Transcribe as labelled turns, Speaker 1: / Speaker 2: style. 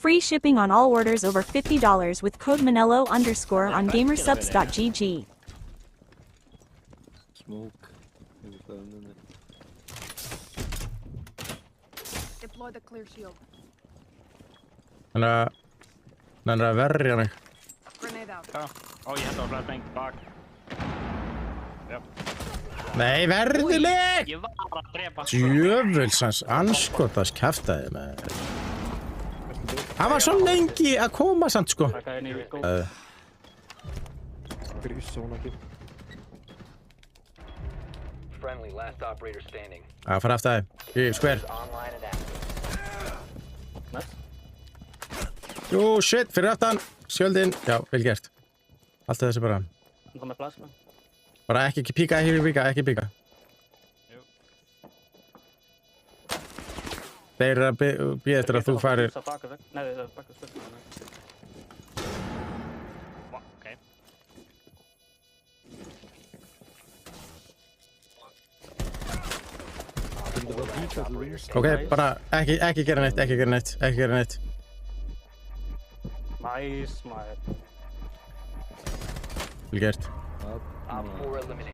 Speaker 1: Free shipping on all orders over $50 with code Manello_ on gamersubs.gg.
Speaker 2: Smoke.
Speaker 3: Deploy the clear shield.
Speaker 4: Hann er að verja mig.
Speaker 3: Grenade out.
Speaker 5: Oh, ég hendur á flashbang bak.
Speaker 4: Nei, verðileg!
Speaker 5: Ég var að drepa.
Speaker 4: Djöfulsans anskotast kjaftaði með. Hann var svo lengi að koma samt sko.
Speaker 5: Taka inn í Vigo.
Speaker 6: Friendly, last operator standing.
Speaker 4: Það fara aftur það. Í square.
Speaker 6: Online and active.
Speaker 5: Nice.
Speaker 4: Jú, shit, fyrir aftan. Skjöldin. Já, vel gert. Alltaf þessi bara.
Speaker 5: Hann kom með plasma.
Speaker 4: Bara ekki píka, ekki píka.
Speaker 5: Jú.
Speaker 4: Þeir eru að bíða eftir að þú farir.
Speaker 5: Það bakar vekk. Nei, það bakar stöðum. Ok.
Speaker 4: Ok, bara ekki gera neitt.
Speaker 5: Nice, maður.
Speaker 4: Vel gert.
Speaker 6: Op 4 eliminated.